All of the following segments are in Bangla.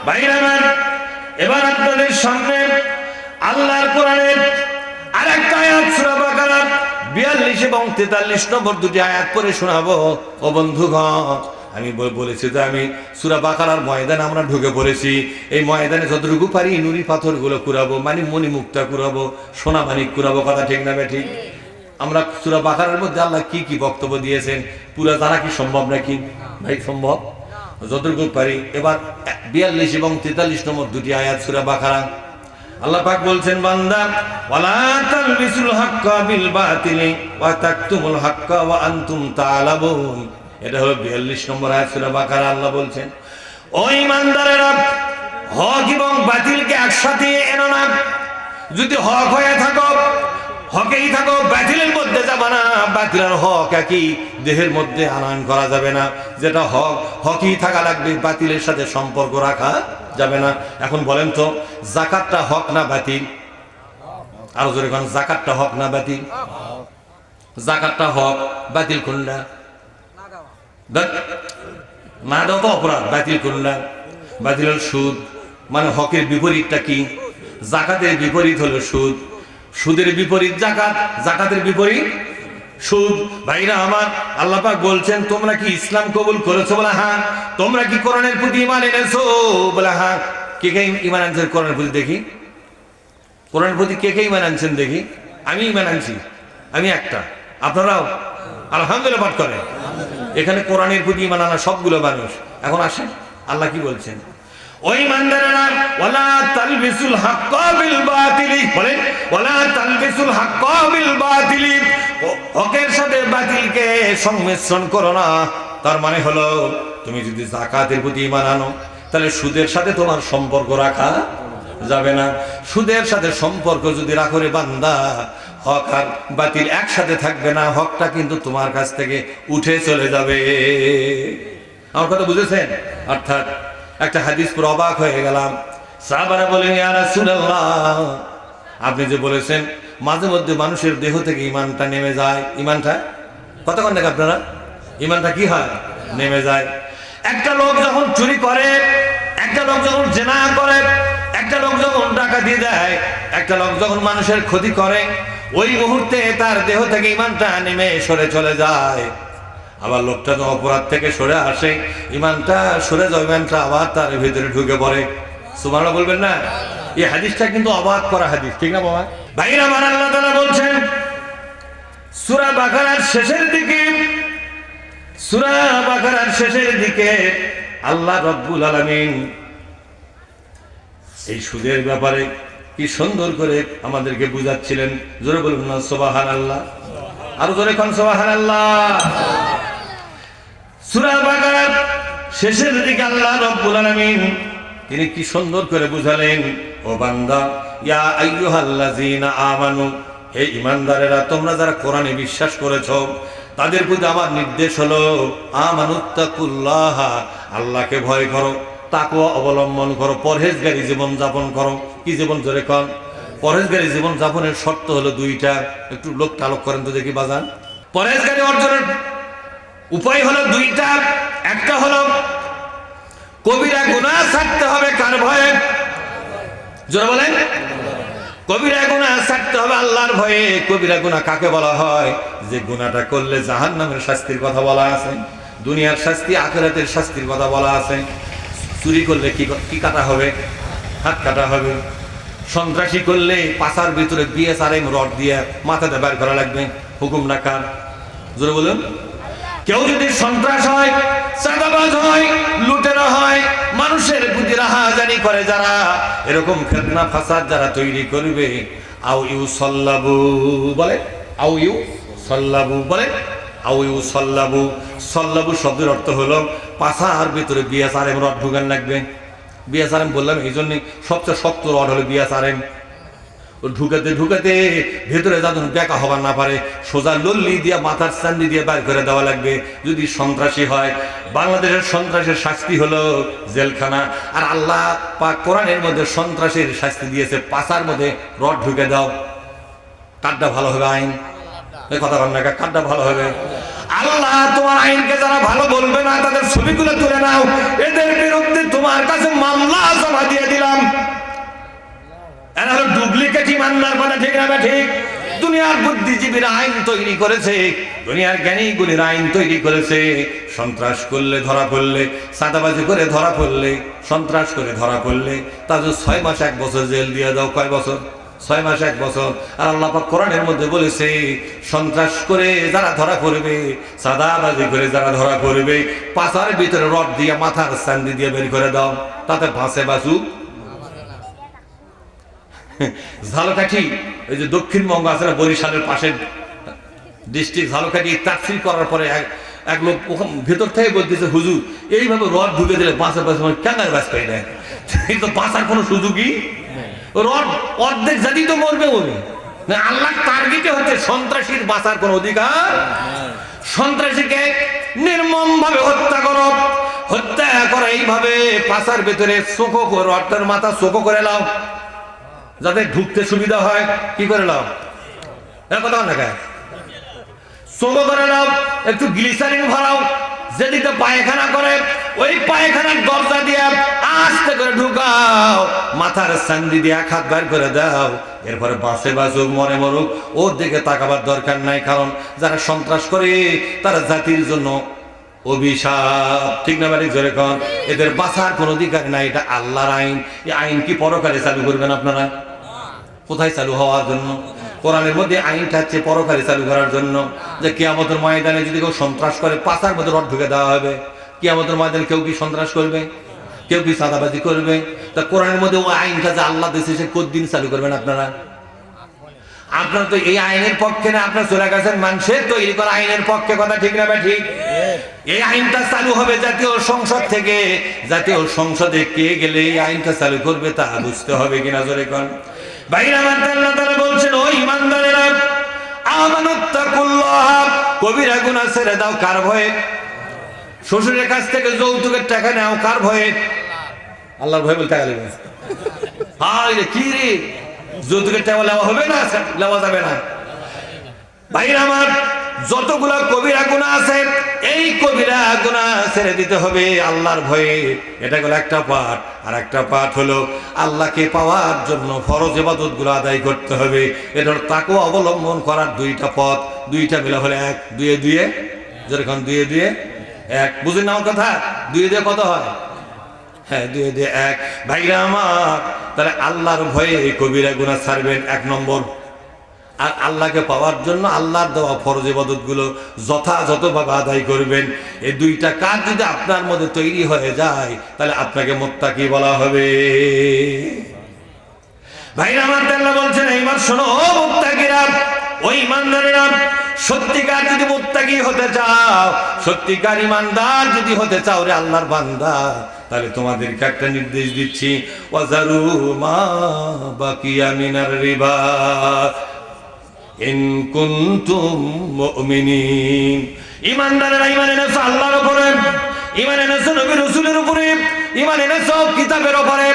ভাইরা আমার, এবার আপনাদের সামনে আল্লাহর কোরআনের আরেকটা আয়াত সূরা বাকারার 42 এবং 43 নম্বর দুটি আয়াত পড়ে শোনাবো। ও বন্ধুগণ, আমি বলেছি যে আমি সূরা বাকারার ময়দানে আমরা ঢুকে পড়েছি। এই ময়দানে যতটুকু পারি নুরি পাথরগুলো কুড়াবো, মানে মণিমুক্তা কুড়াবো, সোনা মানিক কুড়াবো। কথা ঠিক না ঠিক? আমরা সূরা বাকারার মধ্যে আল্লাহ কি কি বক্তব্য দিয়েছেন পুরো জানা কি সম্ভব নাকি ভাই? সম্ভব, যতটুকু পারি। এবার 42 এবং 43 নম্বর দুটি আয়াত সূরা বাকারা। আল্লাহ পাক বলছেন, বান্দা ওয়ালা তালবিসুল হাক্কা বিল বাতিলি ওয়া তাকতুমুল হাক্কা ওয়া আনতুম তা'লামুন। এটা হলো 42 নম্বর আয়াত সূরা বাকারা। আল্লাহ বলছেন, ও ঈমানদারেরা, হক এবং বাতিলকে একসাথে এনো না। যদি হক হয়ে থাকো, হকেই থাকো, বাতিলের মধ্যে যাবে না। বাতিল আর হক একই দেহের মধ্যে আনয়ন করা যাবে না। যেটা হক হকই থাকা লাগবে, বাতিলের সাথে সম্পর্ক রাখা যাবে না। এখন বলেন তো, যাকাতটা হক না বাতিল? আরো জোরে কোন, যাকাতটা হক না বাতিল? যাকাতটা হক, বাতিল কোনটা? না দাও তো অপরাধ। বাতিল কোনটা? বাতিল হল সুদ। মানে হকের বিপরীতটা কি? যাকাতের বিপরীত হলো সুদ, সুদের বিপরীত যাকাত, যাকাতের বিপরীত সুদ। ভাইরা আমার, আল্লাহ পাক বলছেন, তোমরা কি ইসলাম কবুল করেছো? বলে হ্যাঁ। তোমরা কি কোরআনের প্রতি ঈমান এনেছো? বলে হ্যাঁ। কে কে ঈমান আনছেন কোরআনের প্রতি? দেখি কোরআনের প্রতি কে কে ঈমান আনছেন দেখি। আমি ঈমান আনছি, আমি একটা। আপনারাও আলহামদুলিল্লাহ পাঠ করেন। এখানে কোরআনের প্রতি ঈমান আনা সবগুলো মানুষ। এখন আসেন আল্লাহ কি বলছেন। ওই ঈমানদারেরা, ওয়ালা তালবিসুল হাক্কা বিল বাতিলি, বলেন ওয়ালা তালবিসুল হাক্কা বিল বাতিলি, হকের সাথে বাতিলকে সংমিশ্রণ করো না। তার মানে হলো, তুমি যদি যাকাতের প্রতি ঈমান আনো, তাহলে সুদের সাথে তোমার সম্পর্ক রাখা যাবে না। সুদের সাথে সম্পর্ক যদি রাখো রে বান্দা, হক আর বাতিল একসাথে থাকবে না। হকটা কিন্তু তোমার কাছ থেকে উঠে চলে যাবে। আমার কথা বুঝেছেন? অর্থাৎ একটা হাদিস পুরো অবাক হয়ে গেলাম। সাহাবারা বলেন, ইয়া রাসূলুল্লাহ, আপনি যে বলেছেন মাঝে মধ্যে মানুষের দেহ থেকে ঈমানটা নেমে যায়, ঈমানটা কতক্ষণ থেকে আপনারা ঈমানটা কি হয়? নেমে যায়। একটা লোক যখন চুরি করে, একটা লোক যখন জিনা করে, একটা লোক যখন ডাকাতি দেয়, একটা লোক যখন মানুষের ক্ষতি করে, ওই মুহূর্তে তার দেহ থেকে ঈমানটা নেমে সরে চলে যায়। আবার লোকটা তো অপরাধ থেকে সরে আসে, ঈমানটা সরে যায়, ঈমানটা আবার তার ভিতরে ঢুকে পড়ে। সুবহানাল্লাহ বলবেন না? এই হাদিসটা কিন্তু অবাক করা হাদিস, ঠিক না বাবা? ভাইরা আমার, আল্লাহ তাআলা বলছেন সূরা বাকারার শেষের দিকে, সূরা বাকারার শেষের দিকে আল্লাহ রাব্বুল আলামিন এই সুদের ব্যাপারে কি সুন্দর করে আমাদেরকে বুঝাচ্ছিলেন। জোরে বলুন না সুবহানাল্লাহ। আরো জোরে কোন সুবহানাল্লাহ। সূরা বাকারার শেষের দিকে আল্লাহ রাব্বুল আলামিন তিনি কি সুন্দর করে বুঝালেন, ও বান্দা, ইয়া আইয়ুহাল্লাযীনা আমানু, হে ঈমানদারেরা, তোমরা যারা কোরআনে বিশ্বাস করেছো, তাদের প্রতি আমার নির্দেশ হলো, আমানুত্তাকুল্লাহ, আল্লাহকে ভয় করো, তাকওয়া অবলম্বন করো, পরহেজগারী জীবন যাপন করো। কি জীবন? জোরে কোন। পরহেজগারী জীবন যাপনের শর্ত হলো দুইটা। একটু লোক আলোক করেন তো দেখি বাজান। পরহেজগারী অর্জনের উপায় হলো দুইটা। একটা হলো কবিরা গুনাহ ছাড়তে হবে। কার ভয়ে? জোরে বলেন। কবিরা গুনাহ ছাড়তে হবে আল্লাহর ভয়ে। কবিরা গুনাহ কাকে বলা হয়? যে গুনাহটা করলে জাহান্নামের শাস্তির কথা বলা আছে, দুনিয়ার শাস্তি, আখিরাতের শাস্তির কথা বলা আছে। চুরি করলে কি কাটা হবে? হাত কাটা হবে। সন্ত্রাসী করলে পাছার ভিতরে বিএসআরএম রড দিয়ে মাথাতে বের করা লাগবে। হুকুম না কার? জোরে বলুন। কেউ যদি সন্ত্রাস হয়, চাঁদাবাজ হয়, লুটেরা হয়, মানুষের প্রতি রাহাজানি করে যারা, এরকম ফিতনা ফাসাদ যারা তৈরি করবে, আও ইউ সাল্লাবু, বলে আও ইউ সাল্লাবু, বলে আও ইউ সাল্লাবু। সাল্লাবু শব্দের অর্থ হলো পাছার ভিতরে বিএসআরএম রড ঢুকান লাগবে। বিএসআরএম বললাম এই জন্যে, সবচেয়ে শক্ত রড হলো বিএসআরএম। ঢুকাতে ঢুকাতে ভেতরে যাতে দেখা হবার না পারে, সোজা লল্লি দিয়ে মাথার চান্দি দিয়ে বের করে দেওয়া লাগবে। যদি সন্ত্রাসী হয়, বাংলাদেশের সন্ত্রাসের শাস্তি হলো জেলখানা। আর আল্লাহ পাক কোরআনের মধ্যে সন্ত্রাসের শাস্তি দিয়েছে পাছার মধ্যে রড ঢুকে দাও। কারটা ভালো হবে আইন? এই কথা বল না, কারটা ভালো হবে? আল্লাহ তোমার আইনকে যারা ভালো বলবে না, তাদের ছবিগুলো তুলে নাও, এদের বিরুদ্ধে তোমার কাছে মামলা কেটি মান্নার কথা ঠিক না ঠিক? দুনিয়ার বুদ্ধিজীবীরা আইন তৈরি করেছে, দুনিয়ার জ্ঞানীগুলির আইন তৈরি করেছে। সন্ত্রাস করলে ধরা পড়লে, সাদাবাজি করে ধরা পড়লে, সন্ত্রাস করে ধরা পড়লে তার 6 মাস 1 বছর জেল দিয়ে দাও। কয় বছর? 6 মাস 1 বছর। আর আল্লাহ পাক কোরআনের মধ্যে বলেছে, সন্ত্রাস করে যারা ধরা পড়বে, সাদাবাজি করে যারা ধরা পড়বে, পাছার ভিতরে রড দিয়ে মাথার চান্দি দিয়ে বের করে দাও, তাতে বাঁচে বাঁচুক। ঝালকাঠি, এই যে দক্ষিণবঙ্গ আছে না, বরিশালের পাশের ডিস্ট্রিক্ট ঝালকাঠি, তাফসীর করার পরে এক লোক ভেতর থেকে বলতেছে, হুজুর এইভাবে রড ঢুকে দিলে বাঁচার বাঁচা ক্যাঙ্গার বাঁচ পাই না, কিন্তু বাঁচার কোনো সুযোগই, রড অর্ধেক জাতি তো মরবে মরবে না। আল্লাহ টার্গেটে হচ্ছে সন্ত্রাসীর বাঁচার কোনো অধিকার। সন্ত্রাসীকে নির্মম ভাবে হত্যা করো, হত্যা করো এইভাবে পাশার ভেতরে চোখো করে, রডটার মাথা চোখো করে লাও, যাতে ঢুকতে সুবিধা হয়। কি করে লাও? কথা না গায়ে চোখো করে লাও, একটু গ্লিসারিন ভরাও, যেদিকে পায়খানা করে ওই পায়খানার দরজা দিয়ে আস্তে করে ঢুকাও, মাথার চান্দি দিয়ে 1 হাত বের করে দাও। এরপরে বাঁচে বাঁচুক মরে মরুক, ওর দিকে তাকাবার দরকার নাই। কারণ যারা সন্ত্রাস করে তারা জাতির জন্য অভিশাপ। ঠিক না বাড়ি জোরে কন? এদের বাঁচার কোনো অধিকার নাই। এটা আল্লাহর আইন। এই আইন কি পরকালে চালু করবেন আপনারা? কোথায় চালু হওয়ার জন্য? কোরআনের মধ্যে আইনটা হচ্ছে পরকালে চালু করার জন্য, যে কিয়ামতের ময়দানে যদি কেউ সন্ত্রাস করে পাছার মধ্যে রড ঢুকে দেওয়া হবে। কিয়ামতের ময়দানে কেউ কি সন্ত্রাস করবে? কেউ কি সাদাবাজি করবে? তা কোরআনের মধ্যে ওই আইনটা যে আল্লাহ দিয়েছে, সে কতদিন চালু করবেন আপনারা? আপনারা তো এই আইনের পক্ষে না, আপনারা চলে গেছেন মানুষের তৈরি করা আইনের পক্ষে। কথা ঠিক না ঠিক? এই আইনটা চালু হবে জাতীয় সংসদ থেকে। জাতীয় সংসদে কে গেলে এই আইনটা চালু করবে তা বুঝতে হবে কিনা জোরে কোন? বাইরে আমার আল্লাহ তাআলা বলছেন, ও ঈমানদারেরা, আমানুত্তাকুল্লাহ, কবিরা গুনাহ ছেড়ে দাও। কার ভয়ে? শ্বশুরের কাছ থেকে যৌতুকের টাকা নাও কার ভয়ে? আল্লাহর ভয়ে বলতে গেলে হাই রে, কি রে, যৌতুকের টাকা নেওয়া হবে না, নেওয়া যাবে না। ভাইরা আমার, যতগুলো কবিরা গুনাহ আছে, এই কবিরা গুনাহ ছেড়ে দিতে হবে আল্লাহর ভয়ে। এটা হলো একটা পাঠ। আর একটা পাঠ হলো আল্লাহকে পাওয়ার জন্য ফরজ ইবাদতগুলো আদায় করতে হবে। এটা হলো তাকওয়া অবলম্বন করার 2টা পথ। 2টা মিলে হলে 1, 2 2 যেরকম 2 2 1। বুঝেন না আমার কথা? 2 2 কত হয়? হ্যাঁ, 2 2 1। ভাইরা আমার, তাহলে আল্লাহর ভয়ে কবিরা গুনাহ ছাড়বেন 1 নম্বর। আর আল্লাহকে পাওয়ার জন্য আল্লাহর দেওয়া ফরজ ইবাদতগুলো যথাযথভাবে আদায় করবেন। এই 2টা কাজ যদি আপনার মধ্যে তৈরি হয়ে যায়, তাহলে আপনাকে মুত্তাকি বলা হবে। ভাইরা আমার, আল্লাহ বলছেন, এইবার শোনো ও মুত্তাকিরা, ও ঈমানদারেরা, সত্যিকার যদি মুত্তাকি হতে চাও, সত্যিকার ঈমানদার যদি হতে চাও রে আল্লাহর বান্দা, তাহলে তোমাদেরকে একটা নির্দেশ দিচ্ছি, ওয়াজারু মা বাকিয়া মিনার রিবা ইন কুনতুম মুমিনিন। ঈমানদারেরা ঈমান এনেছো আল্লাহর উপরে, ঈমান এনেছো নবী রাসূলের উপরে, ঈমান এনেছো কিতাবের উপরে,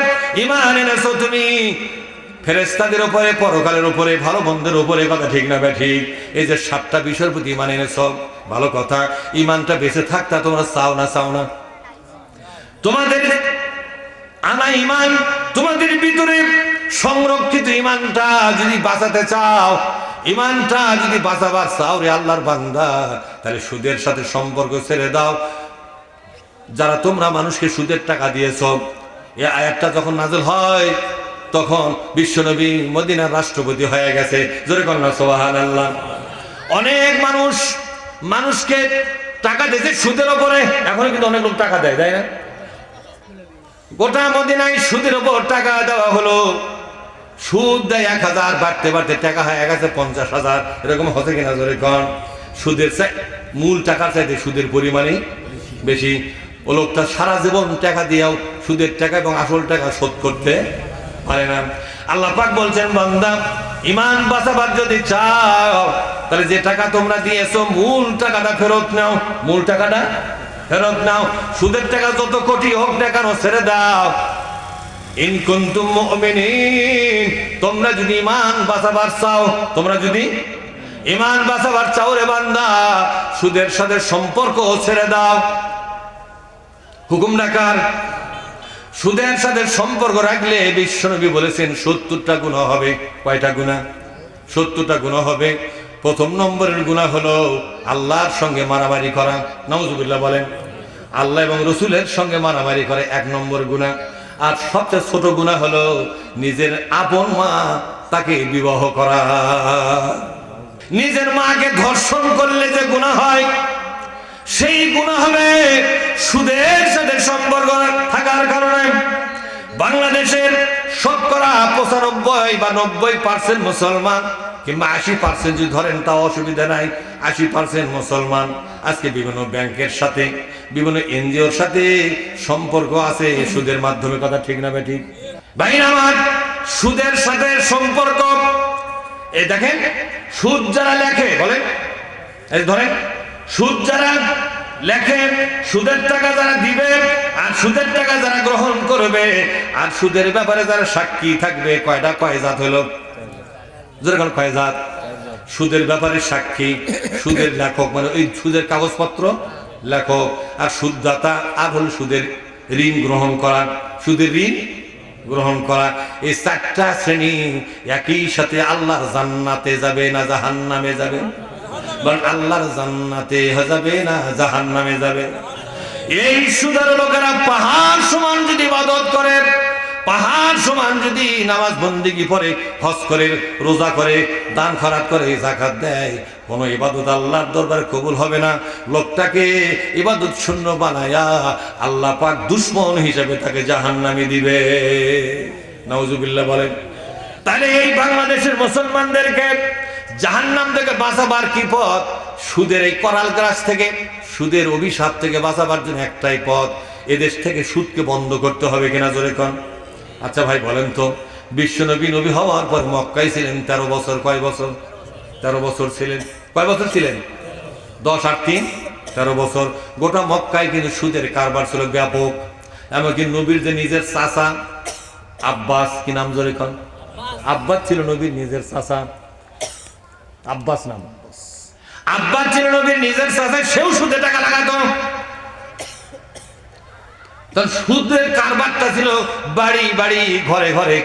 ঈমান এনেছো তুমি ফেরেশতাদের উপরে, পরকালের উপরে, ভালো মন্দের উপরে। কথা ঠিক না ঠিক? এই যে 7টা বিষয়ের প্রতি ঈমান এনেছো, ভালো কথা। ঈমানটা বেঁচে থাকতা তোমরা চাও না? চাও না? তোমাদের আনা ঈমান, তোমাদের ভিতরে সংরক্ষিত ঈমানটা যদি বাঁচাতে চাও, ঈমানটা যদি বাঁচাবার চাও রে আল্লাহর বান্দা, তাহলে সুদের সাথে সম্পর্ক ছেড়ে দাও। যারা তোমরা মানুষকে সুদের টাকা দিয়েছো, এই আয়াতটা যখন নাযিল হয় তখন বিশ্বনবী মদিনার রাষ্ট্রপতি হয়ে গেছে। জোরে কন্যা সুবহানাল্লাহ। অনেক মানুষকে টাকা দিয়েছে সুদের উপরে। এখনো কিন্তু অনেক লোক টাকা দেয়, তাই না? গোটা মদিনায় সুদের উপর টাকা দেওয়া হলো। সুদ দেয় 1000, বাড়তে বাড়তে টাকা হয়ে গেছে 50,000। এরকম হচ্ছে কিনা জোরে কন? সুদের মূল টাকার চাইতে সুদের পরিমাণই বেশি। ও লোকটা সারা জীবন টাকা দিয়েও সুদের টাকা এবং আসল টাকা শোধ করতে পারে না। আল্লাহ পাক বলছেন, বান্দা, ঈমান বাঁচাবার যদি চাও, তাহলে যে টাকা তোমরা দিয়েছো মূল টাকাটা ফেরত নাও। মূল টাকাটা ফেরত নাও। সুদের টাকা যত কোটি হোক না কেন ছেড়ে দাও। ইন কুনতুম মুমিনিন, তোমরা যদি ঈমান বাঁচাবার চাও, তোমরা যদি ঈমান বাঁচাবার চাও রে বান্দা, সুদের সাথে সম্পর্ক ছেড়ে দাও। হুকুম ডাকার সুদের সাথে সম্পর্ক রাখলে বিশ্বনবী বলেছেন 70টা গুনাহ হবে। কয়টা গুনাহ? 70টা গুনাহ হবে। প্রথম নম্বরের গুনাহ হলো আল্লাহর সঙ্গে মারামারি করা। নাউজুবিল্লাহ বলেন। আল্লাহ এবং রসুলের সঙ্গে মারামারি করে 1 নম্বর গুনাহ। আর সবচেয়ে ছোট গুনাহ হলো নিজের আপন মা তাকে বিবাহ করা। নিজের মাকে ধর্ষণ করলে যে গুনাহ হয় সেই গুনাহ হবে সুদের সাথে সম্পর্ক থাকার কারণে। বাংলাদেশের শতকরা 95 বা 90% মুসলমান, কিংবা 80% যদি ধরেন তাও অসুবিধা নাই, 80% মুসলমান আজকে বিভিন্ন ব্যাংকের সাথে, বিভিন্ন এনজিওর সাথে সম্পর্ক আছে সুদের মাধ্যমে। কথা ঠিক না বেঠিক? ভাই আমার, সুদের সাথে সম্পর্ক, এই দেখেন সুদ যারা লেখে, বলেন, এই ধরেন সুদ যারা লেখে, সুদের টাকা যারা দিবে আর সুদের টাকা যারা গ্রহণ করবে আর সুদের ব্যাপারে যারা সাক্ষী থাকবে, কয় জাত হলো? যেরকম কয় জাত? সুদের ব্যাপারে সাক্ষী, সুদের লেখক মানে ওই সুদের কাগজপত্র লেখক, আর সুদদাতা আর হল সুদের ঋণ গ্রহণ করা, সুদের ঋণ গ্রহণ করা। এই 4টা শ্রেণী একই সাথে আল্লাহর জান্নাতে যাবে না জাহান্নামে যাবে? বল, আল্লাহর জান্নাতে যাবে না জাহান্নামে যাবে? এই সুদের লোকেরা পাহাড় সমান যদি ইবাদত করে, পাহাড় সমান যদি নামাজ বন্দেগী পড়ে, হজ করে, রোজা করে, দান খয়রাত করে, যাকাত দেয়, কোন ইবাদত আল্লাহর দরবারে কবুল হবে না। লোকটাকে ইবাদত শূন্য বানায়া আল্লাহ পাক দুশমন হিসেবে তাকে জাহান্নামে দিবে। নাউজুবিল্লাহ বলেন। তাহলে এই বাংলাদেশের মুসলমানদেরকে জাহান্নাম থেকে বাঁচাবার কি পথ? সুদের এই করাল গ্রাস থেকে, সুদের অভিশাপ থেকে বাঁচাবার জন্য একটাই পথ, এদেশ থেকে সুদকে বন্ধ করতে হবে। কিনা জোরে কন? আচ্ছা ভাই বলেন তো, বিশ্বনবী নবী হওয়ার পর মক্কায় ছিলেন 13 বছর। কয় বছর? 13 বছর ছিলেন। কয় বছর ছিলেন? 10 আর 3 13 বছর। গোটা মক্কায় কিন্তু সুদের কারবার ছিল ব্যাপক। এমনকি নবীর যে নিজের চাচা আব্বাস, কি নাম জোরে কন? আব্বাস ছিল নবীর নিজের চাচা, আব্বাস নাম। আব্বাস ছিল নবীর নিজের চাচা, সেও সুদে টাকা লাগাতো। সুদের কারবারটা ছিল বাড়ি বাড়ি, ঘরে ঘরে।